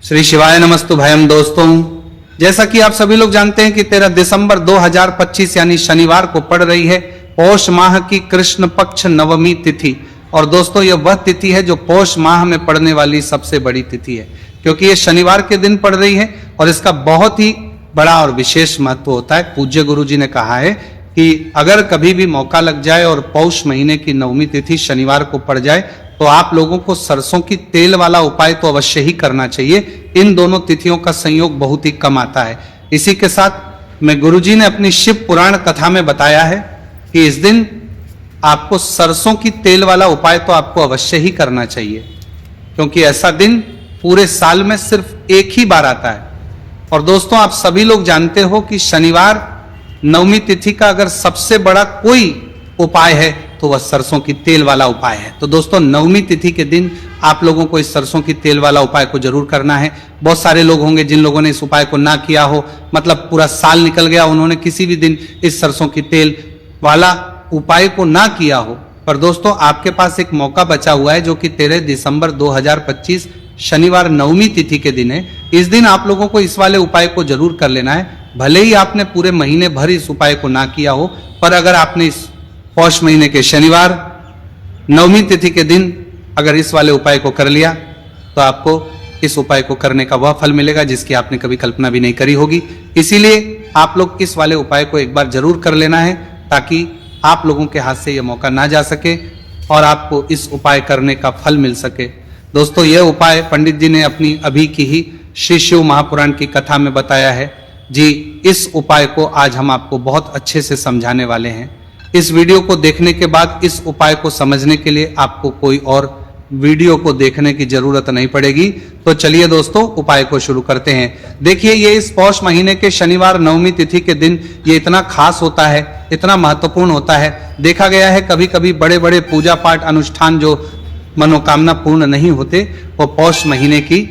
श्री शिवाय नमस्तु भयम। दोस्तों, जैसा कि आप सभी लोग जानते हैं कि 13 दिसंबर 2025 यानी शनिवार को पड़ रही है पौष माह की कृष्ण पक्ष नवमी तिथि। और दोस्तों, यह वह तिथि है जो पौष माह में पड़ने वाली सबसे बड़ी तिथि है, क्योंकि यह शनिवार के दिन पड़ रही है और इसका बहुत ही बड़ा और विशेष महत्व होता है। पूज्य गुरु जी ने कहा है कि अगर कभी भी मौका लग जाए और पौष महीने की नवमी तिथि शनिवार को पड़ जाए तो आप लोगों को सरसों की तेल वाला उपाय तो अवश्य ही करना चाहिए। इन दोनों तिथियों का संयोग बहुत ही कम आता है। इसी के साथ में गुरुजी ने अपनी शिव पुराण कथा में बताया है कि इस दिन आपको सरसों की तेल वाला उपाय तो आपको अवश्य ही करना चाहिए, क्योंकि ऐसा दिन पूरे साल में सिर्फ एक ही बार आता है। और दोस्तों, आप सभी लोग जानते हो कि शनिवार नवमी तिथि का अगर सबसे बड़ा कोई उपाय है तो वह सरसों की तेल वाला उपाय है। तो दोस्तों, नवमी तिथि के दिन आप लोगों को इस सरसों की तेल वाला उपाय को जरूर करना है। बहुत सारे लोग होंगे जिन लोगों ने इस उपाय को ना किया हो, मतलब पूरा साल निकल गया, उन्होंने किसी भी दिन इस सरसों की तेल वाला उपाय को ना किया हो। पर दोस्तों, आपके पास एक मौका बचा हुआ है जो कि 13 दिसंबर 2025 शनिवार नवमी तिथि के दिन है। इस दिन आप लोगों को इस वाले उपाय को जरूर कर लेना है। भले ही आपने पूरे महीने भर इस उपाय को ना किया हो, पर अगर आपने इस पौष महीने के शनिवार नवमी तिथि के दिन अगर इस वाले उपाय को कर लिया तो आपको इस उपाय को करने का वह फल मिलेगा जिसकी आपने कभी कल्पना भी नहीं करी होगी। इसीलिए आप लोग इस वाले उपाय को एक बार जरूर कर लेना है, ताकि आप लोगों के हाथ से यह मौका ना जा सके और आपको इस उपाय करने का फल मिल सके। दोस्तों, यह उपाय पंडित जी ने अपनी अभी की ही श्री शिव महापुराण की कथा में बताया है जी। इस उपाय को आज हम आपको बहुत अच्छे से समझाने वाले हैं। इस वीडियो को देखने के बाद इस उपाय को समझने के लिए आपको कोई और वीडियो को देखने की जरूरत नहीं पड़ेगी। तो चलिए दोस्तों, उपाय को शुरू करते हैं। देखिए, ये इस पौष महीने के शनिवार नवमी तिथि के दिन ये इतना खास होता है, इतना महत्वपूर्ण होता है। देखा गया है कभी कभी बड़े बड़े पूजा पाठ अनुष्ठान जो मनोकामना पूर्ण नहीं होते, वो पौष महीने की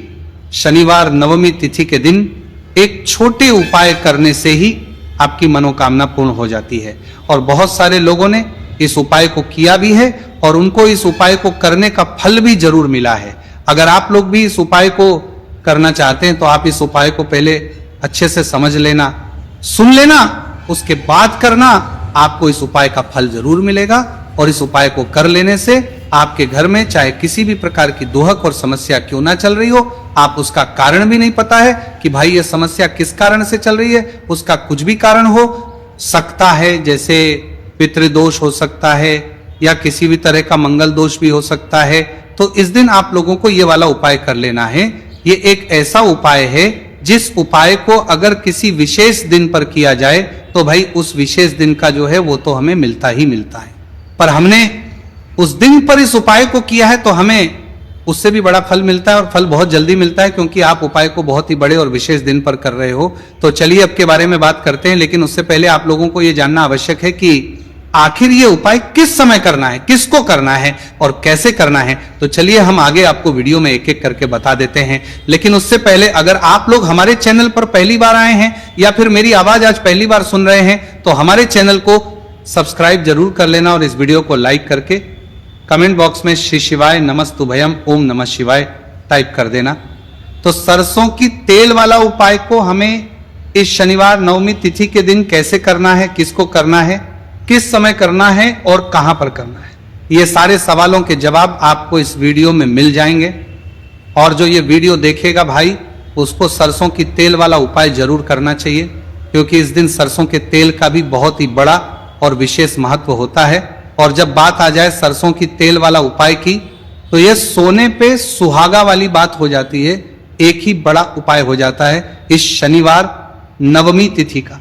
शनिवार नवमी तिथि के दिन एक छोटे उपाय करने से ही आपकी मनोकामना पूर्ण हो जाती है। और बहुत सारे लोगों ने इस उपाय को किया भी है और उनको इस उपाय को करने का फल भी जरूर मिला है। अगर आप लोग भी इस उपाय को करना चाहते हैं तो आप इस उपाय को पहले अच्छे से समझ लेना, सुन लेना, उसके बाद करना। आपको इस उपाय का फल जरूर मिलेगा और इस उपाय को कर लेने से आपके घर में चाहे किसी भी प्रकार की दुहक और समस्या क्यों ना चल रही हो, आप उसका कारण भी नहीं पता है कि भाई ये समस्या किस कारण से चल रही है, उसका कुछ भी कारण हो सकता है, जैसे पितृदोष हो सकता है या किसी भी तरह का मंगल दोष भी हो सकता है। तो इस दिन आप लोगों को ये वाला उपाय कर लेना है। ये एक ऐसा उपाय है जिस उपाय को अगर किसी विशेष दिन पर किया जाए तो भाई उस विशेष दिन का जो है वो तो हमें मिलता ही मिलता है। पर हमने उस दिन पर इस उपाय को किया है तो हमें उससे भी बड़ा फल मिलता है और फल बहुत जल्दी मिलता है, क्योंकि आप उपाय को बहुत ही बड़े और विशेष दिन पर कर रहे हो। तो चलिए अब के बारे में बात करते हैं, लेकिन उससे पहले आप लोगों को यह जानना आवश्यक है कि आखिर ये उपाय किस समय करना है, किसको करना है और कैसे करना है। तो चलिए हम आगे आपको वीडियो में एक एक करके बता देते हैं। लेकिन उससे पहले अगर आप लोग हमारे चैनल पर पहली बार आए हैं या फिर मेरी आवाज आज पहली बार सुन रहे हैं तो हमारे चैनल को सब्सक्राइब जरूर कर लेना और इस वीडियो को लाइक करके कमेंट बॉक्स में श्री शिवाय नमस्तु भयम ओम नमः शिवाय टाइप कर देना। तो सरसों की तेल वाला उपाय को हमें इस शनिवार नवमी तिथि के दिन कैसे करना है, किसको करना है, किस समय करना है और कहां पर करना है, ये सारे सवालों के जवाब आपको इस वीडियो में मिल जाएंगे। और जो ये वीडियो देखेगा भाई, उसको सरसों की तेल वाला उपाय जरूर करना चाहिए, क्योंकि इस दिन सरसों के तेल का भी बहुत ही बड़ा और विशेष महत्व होता है। और जब बात आ जाए सरसों की तेल वाला उपाय की, तो यह सोने पे सुहागा वाली बात हो जाती है। एक ही बड़ा उपाय हो जाता है इस शनिवार नवमी तिथि का।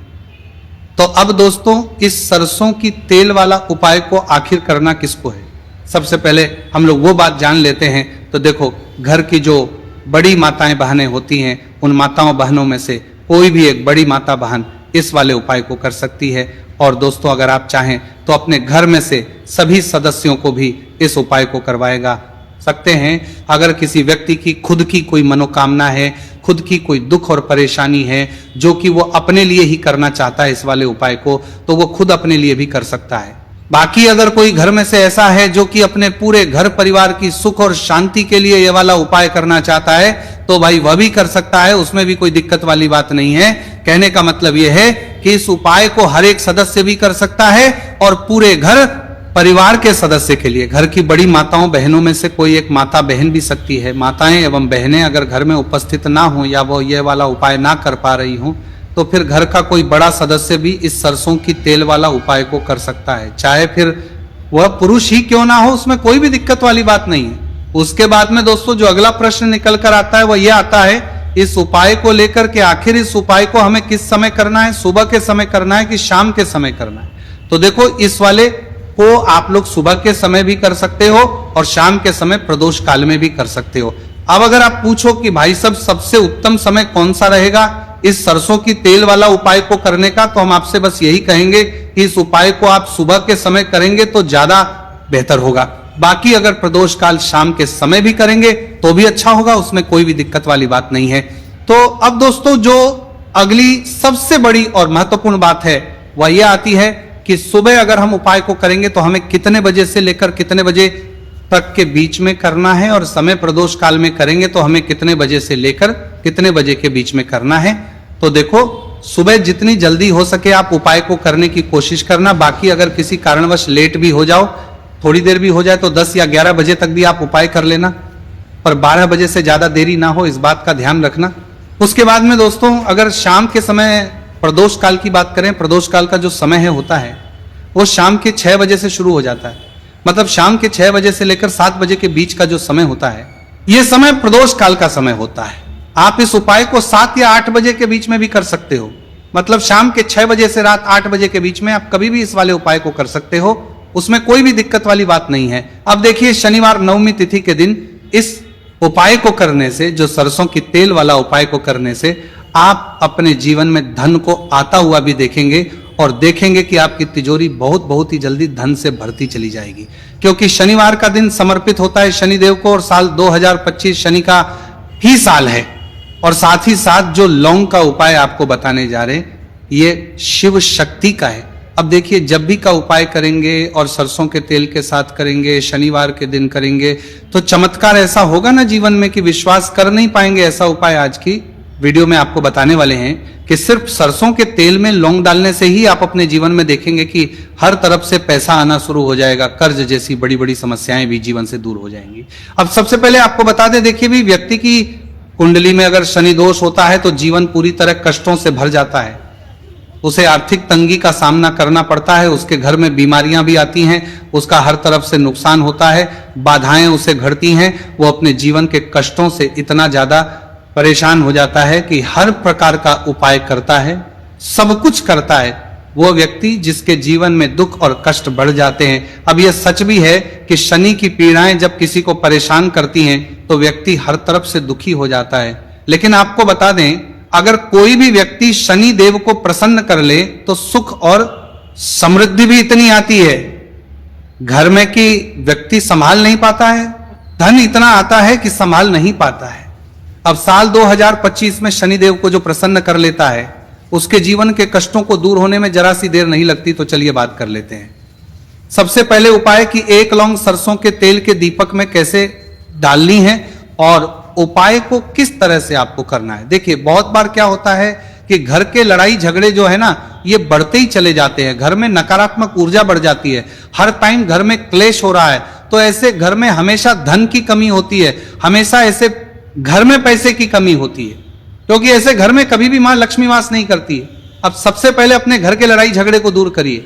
तो अब दोस्तों, इस सरसों की तेल वाला उपाय को आखिर करना किसको है, सबसे पहले हम लोग वो बात जान लेते हैं। तो देखो, घर की जो बड़ी माताएं बहनें होती हैं, उन माताओं बहनों में से कोई भी एक बड़ी माता बहन इस वाले उपाय को कर सकती है। और दोस्तों, अगर आप चाहें तो अपने घर में से सभी सदस्यों को भी इस उपाय को करवाएगा सकते हैं। अगर किसी व्यक्ति की खुद की कोई मनोकामना है, खुद की कोई दुख और परेशानी है जो कि वो अपने लिए ही करना चाहता है इस वाले उपाय को, तो वो खुद अपने लिए भी कर सकता है। बाकी अगर कोई घर में से ऐसा है जो कि अपने पूरे घर परिवार की सुख और शांति के लिए ये वाला उपाय करना चाहता है, तो भाई वह भी कर सकता है, उसमें भी कोई दिक्कत वाली बात नहीं है। कहने का मतलब यह है कि इस उपाय को हर एक सदस्य भी कर सकता है और पूरे घर परिवार के सदस्य के लिए, घर की बड़ी माताओं बहनों में से कोई एक माता बहन भी सकती है। माताएं एवं बहनें अगर घर में उपस्थित ना हो या वो ये वाला उपाय ना कर पा रही हो, तो फिर घर का कोई बड़ा सदस्य भी इस सरसों की तेल वाला उपाय को कर सकता है, चाहे फिर वह पुरुष ही क्यों ना हो, उसमें कोई भी दिक्कत वाली बात नहीं है। उसके बाद में दोस्तों जो अगला प्रश्न निकल कर आता है वह यह आता है इस उपाय को लेकर के, आखिर इस उपाय को हमें किस समय करना है, सुबह के समय करना है कि शाम के समय करना है। तो देखो इस वाले को आप लोग सुबह के समय भी कर सकते हो और शाम के समय प्रदोष काल में भी कर सकते हो। अब अगर आप पूछो कि भाई साहब सबसे उत्तम समय कौन सा रहेगा इस सरसों की तेल वाला उपाय को करने का, तो हम आपसे बस यही कहेंगे कि इस उपाय को आप सुबह के समय करेंगे तो ज्यादा बेहतर होगा। बाकी अगर प्रदोष काल शाम के समय भी करेंगे तो भी अच्छा होगा, उसमें कोई भी दिक्कत वाली बात नहीं है। तो अब दोस्तों जो अगली सबसे बड़ी और महत्वपूर्ण बात है वह यह आती है कि सुबह अगर हम उपाय को करेंगे तो हमें कितने बजे से लेकर कितने बजे तक के बीच में करना है, और समय प्रदोष काल में करेंगे तो हमें कितने बजे से लेकर कितने बजे के बीच में करना है। तो देखो सुबह जितनी जल्दी हो सके आप उपाय को करने की कोशिश करना। बाकी अगर किसी कारणवश लेट भी हो जाओ, थोड़ी देर भी हो जाए, तो 10 या 11 बजे तक भी आप उपाय कर लेना, पर 12 बजे से ज्यादा देरी ना हो, इस बात का ध्यान रखना। उसके बाद में दोस्तों अगर शाम के समय प्रदोष काल की बात करें, प्रदोष काल का जो समय है होता है वो शाम के 6 बजे से शुरू हो जाता है। मतलब शाम के 6 बजे से लेकर 7 बजे के बीच का जो समय होता है, यह समय प्रदोष काल का समय होता है। आप इस उपाय को 7 या 8 बजे के बीच में भी कर सकते हो। मतलब शाम के 6 बजे से रात 8 बजे के बीच में आप कभी भी इस वाले उपाय को कर सकते हो, उसमें कोई भी दिक्कत वाली बात नहीं है। अब देखिए शनिवार नवमी तिथि के दिन इस उपाय को करने से, जो सरसों की तेल वाला उपाय को करने से, आप अपने जीवन में धन को आता हुआ भी देखेंगे और देखेंगे कि आपकी तिजोरी बहुत ही जल्दी धन से भरती चली जाएगी। क्योंकि शनिवार का दिन समर्पित होता है शनिदेव को और साल 2025 शनि का ही साल है। और साथ ही साथ जो लौंग का उपाय आपको बताने जा रहे ये शिव शक्ति का है। अब देखिए जब भी का उपाय करेंगे और सरसों के तेल के साथ करेंगे, शनिवार के दिन करेंगे, तो चमत्कार ऐसा होगा ना जीवन में कि विश्वास कर नहीं पाएंगे। ऐसा उपाय आज की वीडियो में आपको बताने वाले हैं कि सिर्फ सरसों के तेल में लौंग डालने से ही आप अपने जीवन में देखेंगे कि हर तरफ से पैसा आना शुरू हो जाएगा, कर्ज जैसी बड़ी बड़ी समस्याएं भी जीवन से दूर हो जाएंगी। अब सबसे पहले आपको बता दें, देखिए भी व्यक्ति की कुंडली में अगर शनि दोष होता है तो जीवन पूरी तरह कष्टों से भर जाता है, उसे आर्थिक तंगी का सामना करना पड़ता है, उसके घर में बीमारियां भी आती हैं, उसका हर तरफ से नुकसान होता है, बाधाएं उसे घड़ती हैं, वो अपने जीवन के कष्टों से इतना ज्यादा परेशान हो जाता है कि हर प्रकार का उपाय करता है, सब कुछ करता है। वो व्यक्ति जिसके जीवन में दुख और कष्ट बढ़ जाते हैं। अब यह सच भी है कि शनि की पीड़ाएं जब किसी को परेशान करती हैं तो व्यक्ति हर तरफ से दुखी हो जाता है। लेकिन आपको बता दें, अगर कोई भी व्यक्ति शनि देव को प्रसन्न कर ले तो सुख और समृद्धि भी इतनी आती है घर में कि व्यक्ति संभाल नहीं पाता है, धन इतना आता है कि संभाल नहीं पाता है। अब साल 2025 में शनिदेव को जो प्रसन्न कर लेता है उसके जीवन के कष्टों को दूर होने में जरा सी देर नहीं लगती। तो चलिए बात कर लेते हैं। सबसे पहले उपाय कि 1 लौंग सरसों के तेल के दीपक में कैसे डालनी है और उपाय को किस तरह से आपको करना है। देखिए बहुत बार क्या होता है कि घर के लड़ाई झगड़े जो है ना ये बढ़ते ही चले जाते हैं, घर में नकारात्मक ऊर्जा बढ़ जाती है, हर टाइम घर में क्लेश हो रहा है, तो ऐसे घर में हमेशा धन की कमी होती है, हमेशा ऐसे घर में पैसे की कमी होती है, क्योंकि ऐसे घर में कभी भी मां लक्ष्मी वास नहीं करती है। अब सबसे पहले अपने घर के लड़ाई झगड़े को दूर करिए,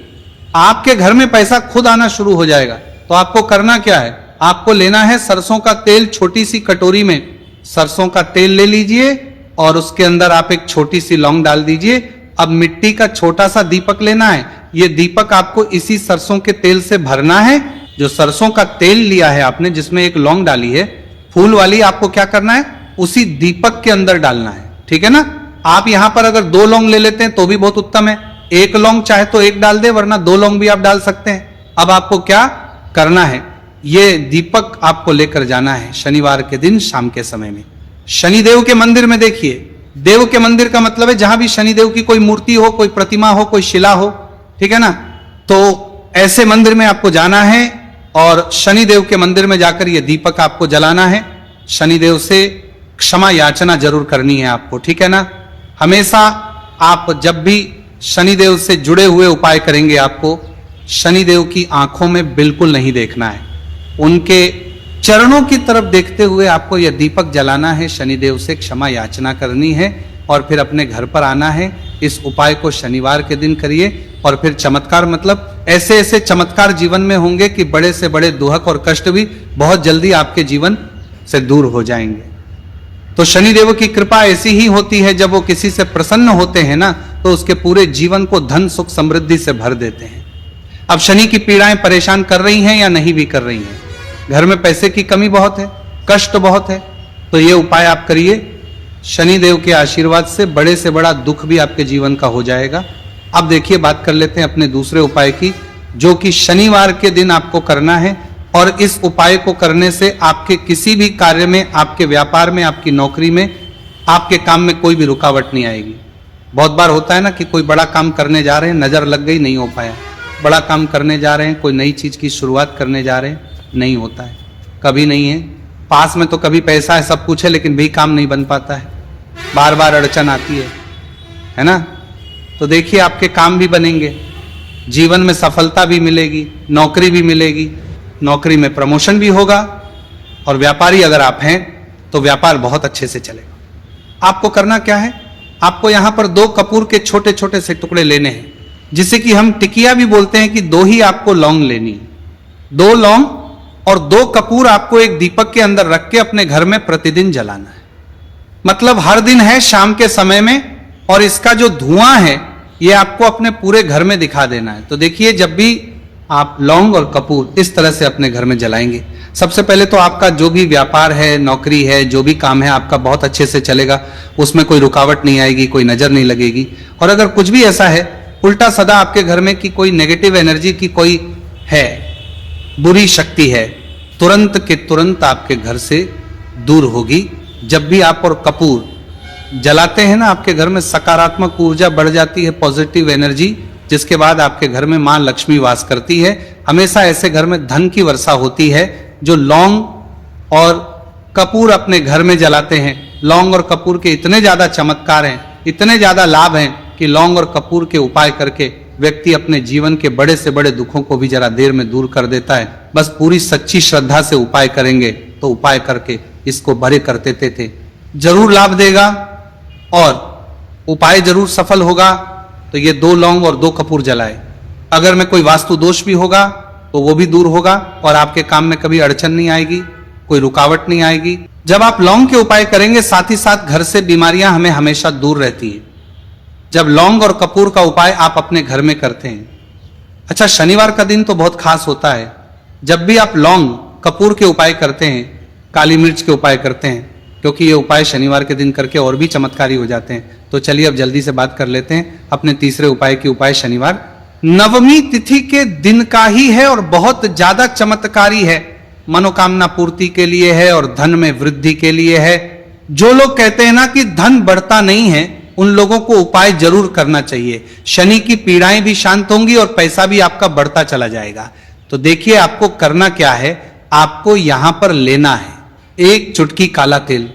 आपके घर में पैसा खुद आना शुरू हो जाएगा। तो आपको करना क्या है, आपको लेना है सरसों का तेल, छोटी सी कटोरी में सरसों का तेल ले लीजिए और उसके अंदर आप एक छोटी सी लौंग डाल दीजिए। अब मिट्टी का छोटा सा दीपक लेना है, ये दीपक आपको इसी सरसों के तेल से भरना है। जो सरसों का तेल लिया है आपने, जिसमें एक लौंग डाली है फूल वाली, आपको क्या करना है उसी दीपक के अंदर डालना है, ठीक है ना। आप यहां पर अगर 2 लौंग ले लेते हैं तो भी बहुत उत्तम है, 1 लौंग चाहे तो 1 डाल दे, वरना 2 लौंग भी आप डाल सकते हैं। अब आपको क्या करना है, ये दीपक आपको लेकर जाना है शनिवार के दिन शाम के समय में शनिदेव के मंदिर में। देखिए देव के मंदिर का मतलब है जहां भी शनिदेव की कोई मूर्ति हो, कोई प्रतिमा हो, कोई शिला हो, ठीक है ना। तो ऐसे मंदिर में आपको जाना है और शनिदेव के मंदिर में जाकर यह दीपक आपको जलाना है। शनिदेव से क्षमा याचना जरूर करनी है आपको, ठीक है ना। हमेशा आप जब भी शनिदेव से जुड़े हुए उपाय करेंगे, आपको शनिदेव की आंखों में बिल्कुल नहीं देखना है, उनके चरणों की तरफ देखते हुए आपको यह दीपक जलाना है, शनिदेव से क्षमा याचना करनी है और फिर अपने घर पर आना है। इस उपाय को शनिवार के दिन करिए और फिर चमत्कार, मतलब ऐसे ऐसे चमत्कार जीवन में होंगे कि बड़े से बड़े दुहक और कष्ट भी बहुत जल्दी आपके जीवन से दूर हो जाएंगे। तो शनिदेव की कृपा ऐसी ही होती है, जब वो किसी से प्रसन्न होते हैं ना, तो उसके पूरे जीवन को धन सुख समृद्धि से भर देते हैं। अब शनि की पीड़ाएं परेशान कर रही हैं या नहीं भी कर रही हैं, घर में पैसे की कमी बहुत है, कष्ट बहुत है, तो ये उपाय आप करिए। शनिदेव के आशीर्वाद से बड़े से बड़ा दुख भी आपके जीवन का हो जाएगा। अब देखिए, बात कर लेते हैं अपने दूसरे उपाय की, जो कि शनिवार के दिन आपको करना है। और इस उपाय को करने से आपके किसी भी कार्य में, आपके व्यापार में, आपकी नौकरी में, आपके काम में कोई भी रुकावट नहीं आएगी। बहुत बार होता है ना कि कोई बड़ा काम करने जा रहे हैं, नजर लग गई, नहीं हो पाया। बड़ा काम करने जा रहे हैं, कोई नई चीज की शुरुआत करने जा रहे हैं, नहीं होता है, कभी नहीं है। पास में तो कभी पैसा है, सब कुछ है, लेकिन भी काम नहीं बन पाता है, बार बार अड़चन आती है ना। तो देखिए, आपके काम भी बनेंगे, जीवन में सफलता भी मिलेगी, नौकरी भी मिलेगी, नौकरी में प्रमोशन भी होगा, और व्यापारी अगर आप हैं तो व्यापार बहुत अच्छे से चलेगा। आपको करना क्या है, आपको यहां पर 2 कपूर के छोटे छोटे से टुकड़े लेने हैं, जिसे कि हम टिकिया भी बोलते हैं, कि 2 ही आपको लौंग लेनी है। 2 लौंग और 2 कपूर आपको एक दीपक के अंदर रख के अपने घर में प्रतिदिन जलाना है। मतलब हर दिन है, शाम के समय में, और इसका जो धुआं है ये आपको अपने पूरे घर में दिखा देना है। तो देखिए, जब भी आप लौंग और कपूर इस तरह से अपने घर में जलाएंगे, सबसे पहले तो आपका जो भी व्यापार है, नौकरी है, जो भी काम है आपका बहुत अच्छे से चलेगा, उसमें कोई रुकावट नहीं आएगी, कोई नजर नहीं लगेगी। और अगर कुछ भी ऐसा है उल्टा सदा आपके घर में कि कोई नेगेटिव एनर्जी की कोई है, बुरी शक्ति है, तुरंत के तुरंत आपके घर से दूर होगी। जब भी आप और कपूर जलाते हैं ना, आपके घर में सकारात्मक ऊर्जा बढ़ जाती है, पॉजिटिव एनर्जी, जिसके बाद आपके घर में मां लक्ष्मी वास करती है। हमेशा ऐसे घर में धन की वर्षा होती है। जो लौंग और कपूर अपने घर में जलाते हैं, लौंग और कपूर के इतने ज्यादा चमत्कार हैं, इतने ज्यादा लाभ हैं, कि लौंग और कपूर के उपाय करके व्यक्ति अपने जीवन के बड़े से बड़े दुखों को भी जरा देर में दूर कर देता है। बस पूरी सच्ची श्रद्धा से उपाय करेंगे तो उपाय करके इसको भरे करते थे, जरूर लाभ देगा और उपाय जरूर सफल होगा। तो ये 2 लौंग और 2 कपूर जलाए। अगर में कोई वास्तु दोष भी होगा तो वो भी दूर होगा और आपके काम में कभी अड़चन नहीं आएगी, कोई रुकावट नहीं आएगी। जब आप लौंग के उपाय करेंगे, साथ ही साथ घर से बीमारियां हमें हमेशा दूर रहती हैं, जब लौंग और कपूर का उपाय आप अपने घर में करते हैं। अच्छा, शनिवार का दिन तो बहुत खास होता है। जब भी आप लौंग कपूर के उपाय करते हैं, काली मिर्च के उपाय करते हैं, क्योंकि ये उपाय शनिवार के दिन करके और भी चमत्कारी हो जाते हैं। तो चलिए अब जल्दी से बात कर लेते हैं अपने तीसरे उपाय की। उपाय शनिवार नवमी तिथि के दिन का ही है और बहुत ज्यादा चमत्कारी है। मनोकामना पूर्ति के लिए है और धन में वृद्धि के लिए है। जो लोग कहते हैं ना कि धन बढ़ता नहीं है, उन लोगों को उपाय जरूर करना चाहिए। शनि की पीड़ाएं भी शांत होंगी और पैसा भी आपका बढ़ता चला जाएगा। तो देखिए, आपको करना क्या है, आपको यहां पर लेना है 1 चुटकी काला तेल।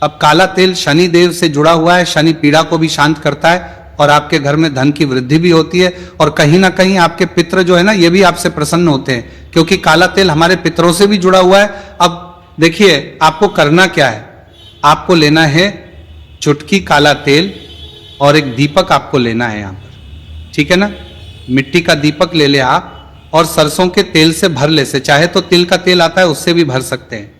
अब काला तेल शनि देव से जुड़ा हुआ है, शनि पीड़ा को भी शांत करता है और आपके घर में धन की वृद्धि भी होती है। और कहीं ना कहीं आपके पितर जो है ना, ये भी आपसे प्रसन्न होते हैं, क्योंकि काला तेल हमारे पितरों से भी जुड़ा हुआ है। अब देखिए, आपको करना क्या है, आपको लेना है चुटकी काला तेल और एक दीपक आपको लेना है यहां पर, ठीक है ना। मिट्टी का दीपक ले ले आप, और सरसों के तेल से भर ले, से चाहे तो तिल का तेल आता है उससे भी भर सकते हैं,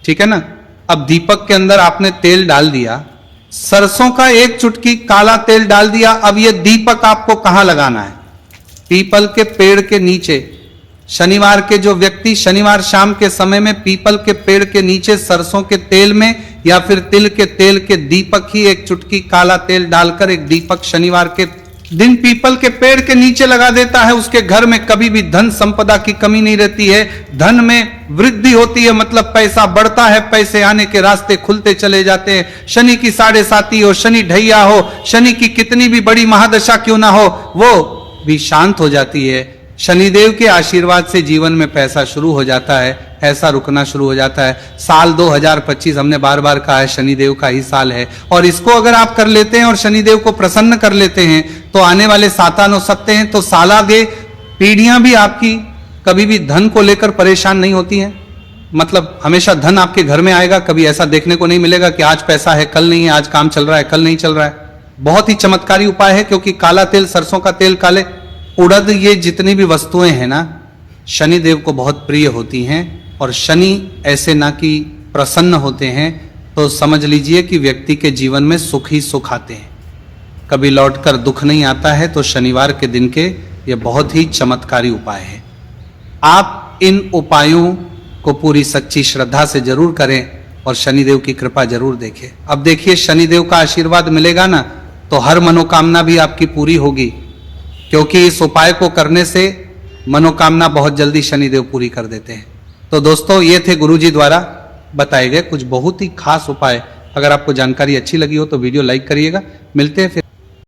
ठीक है ना। अब दीपक के अंदर आपने तेल डाल दिया, सरसों का 1 चुटकी काला तेल डाल दिया। अब ये दीपक आपको कहां लगाना है, पीपल के पेड़ के नीचे। शनिवार के जो व्यक्ति शनिवार शाम के समय में पीपल के पेड़ के नीचे सरसों के तेल में या फिर तिल के तेल के दीपक ही 1 चुटकी काला तेल डालकर एक दीपक शनिवार के दिन पीपल के पेड़ के नीचे लगा देता है, उसके घर में कभी भी धन संपदा की कमी नहीं रहती है। धन में वृद्धि होती है, मतलब पैसा बढ़ता है, पैसे आने के रास्ते खुलते चले जाते हैं। शनि की 7.5 हो, शनि ढैया हो, शनि की कितनी भी बड़ी महादशा क्यों ना हो, वो भी शांत हो जाती है। शनिदेव के आशीर्वाद से जीवन में पैसा शुरू हो जाता है, ऐसा रुकना शुरू हो जाता है। साल 2025 हमने बार बार कहा है शनिदेव का ही साल है, और इसको अगर आप कर लेते हैं और शनिदेव को प्रसन्न कर लेते हैं तो आने वाले सातान हो सकते हैं। तो साल आगे पीढ़ियां भी आपकी कभी भी धन को लेकर परेशान नहीं होती हैं। मतलब हमेशा धन आपके घर में आएगा, कभी ऐसा देखने को नहीं मिलेगा कि आज पैसा है कल नहीं है, आज काम चल रहा है कल नहीं चल रहा है। बहुत ही चमत्कारी उपाय है, क्योंकि काला तेल, सरसों का तेल, काले उड़द, ये जितनी भी वस्तुएं हैं ना, शनिदेव को बहुत प्रिय होती हैं। और शनि ऐसे ना कि प्रसन्न होते हैं तो समझ लीजिए कि व्यक्ति के जीवन में सुख ही सुख आते हैं, कभी लौटकर दुख नहीं आता है। तो शनिवार के दिन के ये बहुत ही चमत्कारी उपाय है। आप इन उपायों को पूरी सच्ची श्रद्धा से जरूर करें और शनिदेव की कृपा जरूर देखें। अब देखिए, शनिदेव का आशीर्वाद मिलेगा ना तो हर मनोकामना भी आपकी पूरी होगी, क्योंकि इस उपाय को करने से मनोकामना बहुत जल्दी शनिदेव पूरी कर देते हैं। तो दोस्तों, ये थे गुरुजी द्वारा बताए गए कुछ बहुत ही खास उपाय। अगर आपको जानकारी अच्छी लगी हो तो वीडियो लाइक करिएगा। मिलते हैं फिर।